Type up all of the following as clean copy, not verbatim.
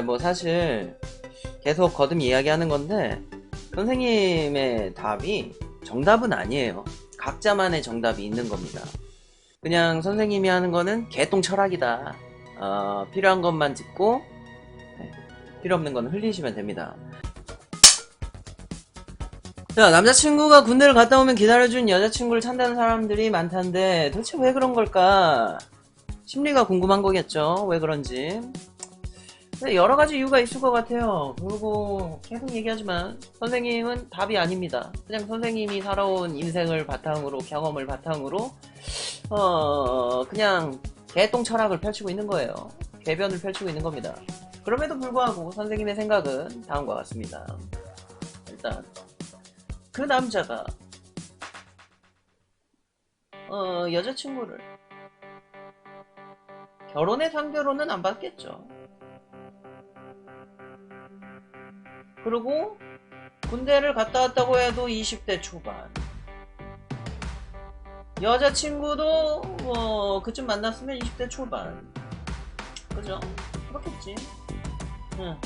뭐 사실 계속 거듭 이야기하는 건데 선생님의 답이 정답은 아니에요. 각자만의 정답이 있는 겁니다. 그냥 선생님이 하는 거는 개똥 철학이다. 필요한 것만 듣고 네, 필요 없는 건 흘리시면 됩니다. 자, 남자친구가 군대를 갔다 오면 기다려준 여자친구를 찬다는 사람들이 많다는데 도대체 왜 그런 걸까? 심리가 궁금한 거겠죠. 왜 그런지. 여러 가지 이유가 있을 것 같아요. 그리고 계속 얘기하지만 선생님은 답이 아닙니다. 그냥 선생님이 살아온 인생을 바탕으로, 경험을 바탕으로 그냥 개똥 철학을 펼치고 있는 거예요. 궤변을 펼치고 있는 겁니다. 그럼에도 불구하고 선생님의 생각은 다음과 같습니다. 일단 그 남자가 여자친구를 결혼의 상대로는 안 받겠죠. 그리고 군대를 갔다 왔다고 해도 20대 초반. 여자친구도 그쯤 만났으면 20대 초반. 그죠? 그렇겠지. 응.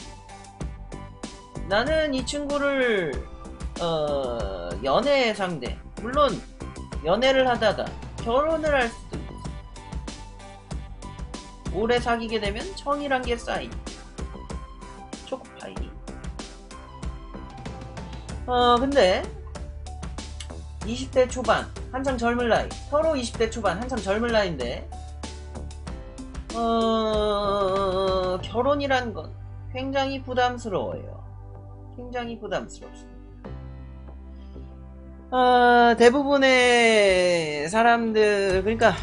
나는 이 친구를 연애 상대, 물론 연애를 하다가 결혼을 할 수도 있어. 오래 사귀게 되면 청이란 게 쌓인 초코파이. 근데 20대 초반 한창 젊은 나이, 서로 20대 초반 한창 젊은 나이인데 결혼이란 건 굉장히 부담스러워요. 굉장히 부담스럽습니다. 대부분의 사람들, 그러니까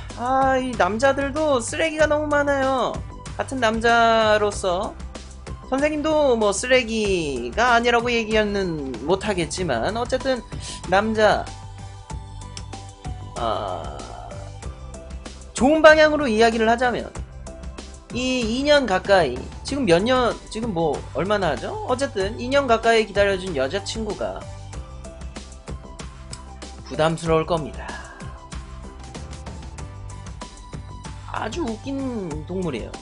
이 남자들도 쓰레기가 너무 많아요. 같은 남자로서 선생님도 뭐 쓰레기가 아니라고 얘기는 못하겠지만 어쨌든 남자 좋은 방향으로 이야기를 하자면 이 2년 가까이, 지금 몇 년, 지금 뭐 얼마나 하죠? 어쨌든 2년 가까이 기다려준 여자친구가 부담스러울 겁니다. 아주 웃긴 동물이에요.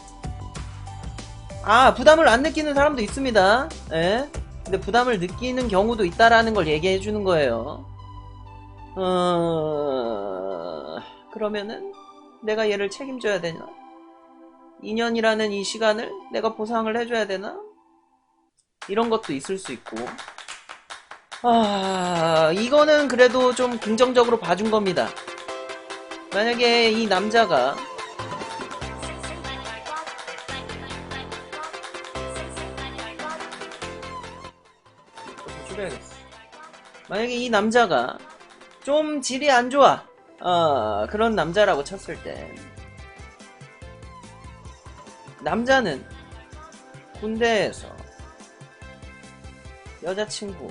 부담을 안 느끼는 사람도 있습니다. 예? 근데 부담을 느끼는 경우도 있다라는 걸 얘기해 주는 거예요. 그러면은 내가 얘를 책임져야 되나? 2년이라는 이 시간을 내가 보상을 해줘야 되나? 이런 것도 있을 수 있고. 이거는 그래도 좀 긍정적으로 봐준 겁니다. 만약에 이 남자가 줄여야겠어. 만약에 이 남자가 좀 질이 안 좋아. 그런 남자라고 쳤을 때 남자는 군대에서 여자친구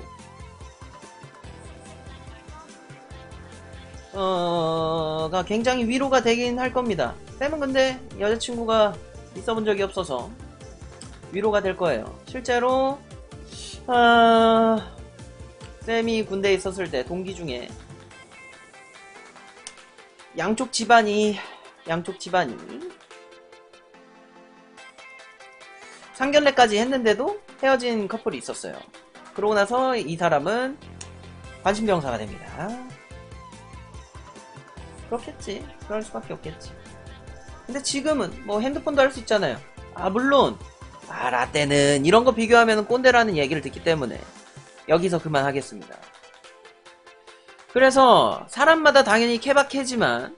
가 굉장히 위로가 되긴 할 겁니다. 쌤은 근데 여자친구가 있어본 적이 없어서 위로가 될 거예요. 실제로 쌤이 군대에 있었을 때 동기 중에 양쪽 집안이 상견례까지 했는데도 헤어진 커플이 있었어요. 그러고 나서 이 사람은 관심병사가 됩니다. 그렇겠지. 그럴 수밖에 없겠지. 근데 지금은 뭐 핸드폰도 할 수 있잖아요. 물론 라떼는 이런 거 비교하면 꼰대라는 얘기를 듣기 때문에 여기서 그만하겠습니다. 그래서 사람마다 당연히 케바케지만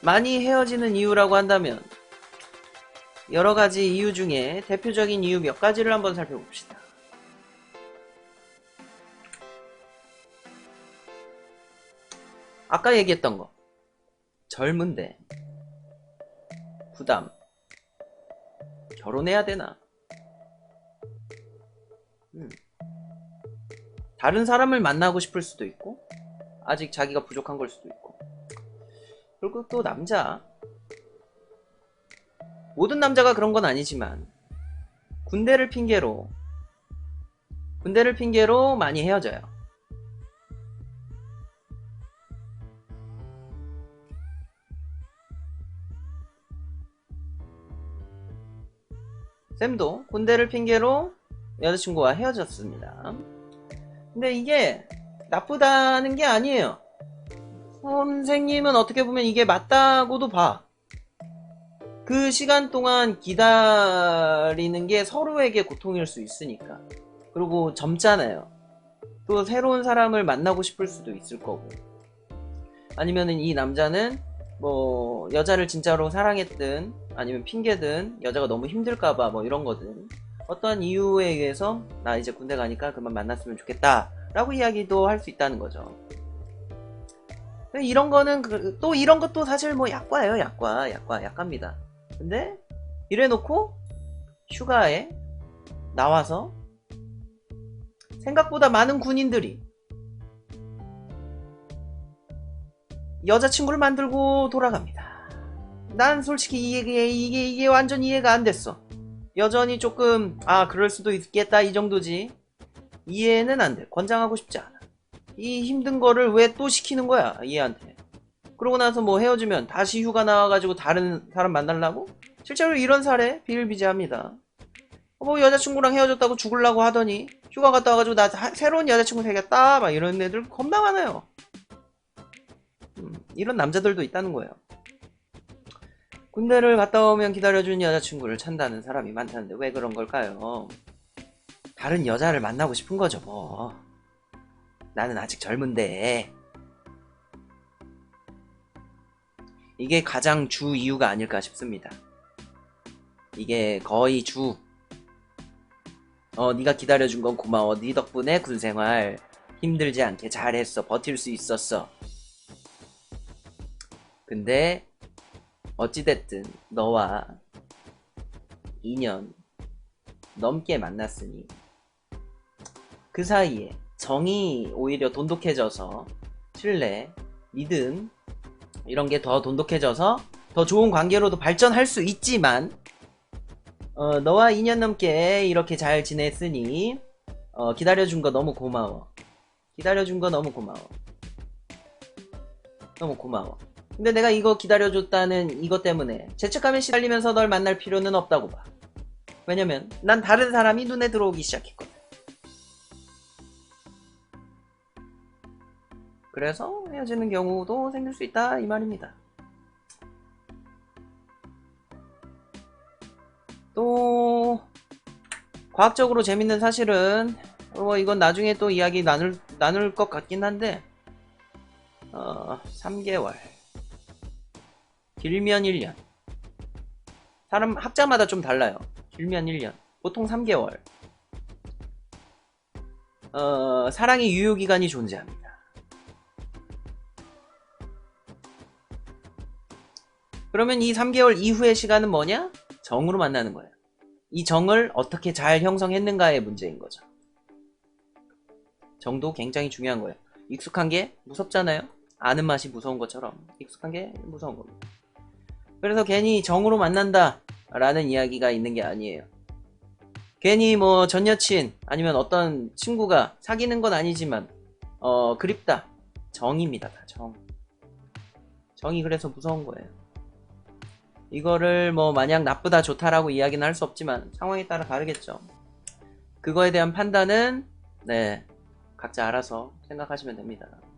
많이 헤어지는 이유라고 한다면 여러가지 이유 중에 대표적인 이유 몇 가지를 한번 살펴봅시다. 아까 얘기했던 거, 젊은데 부담, 결혼해야 되나? 다른 사람을 만나고 싶을 수도 있고 아직 자기가 부족한 걸 수도 있고. 그리고 또 남자, 모든 남자가 그런 건 아니지만 군대를 핑계로 많이 헤어져요. 쌤도 군대를 핑계로 여자친구와 헤어졌습니다. 근데 이게 나쁘다는 게 아니에요. 선생님은 어떻게 보면 이게 맞다고도 봐. 그 시간 동안 기다리는 게 서로에게 고통일 수 있으니까. 그리고 젊잖아요. 또 새로운 사람을 만나고 싶을 수도 있을 거고. 아니면은 이 남자는 뭐 여자를 진짜로 사랑했든 아니면 핑계든 여자가 너무 힘들까봐 뭐 이런 거든 어떠한 이유에 의해서 나 이제 군대 가니까 그만 만났으면 좋겠다 라고 이야기도 할 수 있다는 거죠. 이런 거는 또 이런 것도 사실 뭐 약과예요. 약과입니다. 근데 이래놓고 휴가에 나와서 생각보다 많은 군인들이 여자친구를 만들고 돌아갑니다. 난 솔직히 이게 완전 이해가 안 됐어. 여전히 조금 그럴 수도 있겠다 이 정도지 이해는 안 돼. 권장하고 싶지 않아. 이 힘든 거를 왜 또 시키는 거야 얘한테. 그러고 나서 뭐 헤어지면 다시 휴가 나와가지고 다른 사람 만나려고? 실제로 이런 사례 비일비재합니다. 뭐 여자친구랑 헤어졌다고 죽으려고 하더니 휴가 갔다 와가지고 나 새로운 여자친구 생겼다 막 이런 애들 겁나 많아요. 이런 남자들도 있다는 거예요. 군대를 갔다 오면 기다려주는 여자친구를 찾는다는 사람이 많다는데 왜 그런 걸까요? 다른 여자를 만나고 싶은 거죠 뭐. 나는 아직 젊은데. 이게 가장 주 이유가 아닐까 싶습니다. 이게 거의 네가 기다려준 건 고마워. 네 덕분에 군생활 힘들지 않게 잘했어. 버틸 수 있었어. 근데 어찌됐든 너와 2년 넘게 만났으니 그 사이에 정이 오히려 돈독해져서 신뢰, 믿음 이런 게 더 돈독해져서 더 좋은 관계로도 발전할 수 있지만 너와 2년 넘게 이렇게 잘 지냈으니 기다려준 거 너무 고마워. 기다려준 거 너무 고마워. 너무 고마워. 근데 내가 이거 기다려줬다는 이것 때문에 죄책감에 시달리면서 널 만날 필요는 없다고 봐. 왜냐면 난 다른 사람이 눈에 들어오기 시작했거든. 그래서 헤어지는 경우도 생길 수 있다 이 말입니다. 또 과학적으로 재밌는 사실은 이건 나중에 또 이야기 나눌 것 같긴 한데 3개월 길면 1년 사람 학자마다 좀 달라요. 길면 1년 보통 3개월 사랑의 유효기간이 존재합니다. 그러면 이 3개월 이후의 시간은 뭐냐? 정으로 만나는 거예요. 이 정을 어떻게 잘 형성했는가의 문제인 거죠. 정도 굉장히 중요한 거예요. 익숙한 게 무섭잖아요. 아는 맛이 무서운 것처럼 익숙한 게 무서운 겁니다. 그래서 괜히 정으로 만난다 라는 이야기가 있는 게 아니에요. 괜히 뭐 전 여친 아니면 어떤 친구가 사귀는 건 아니지만 그립다. 정입니다. 다 정. 정이 그래서 무서운 거예요. 이거를 뭐 마냥 나쁘다 좋다라고 이야기는 할 수 없지만 상황에 따라 다르겠죠. 그거에 대한 판단은 각자 알아서 생각하시면 됩니다.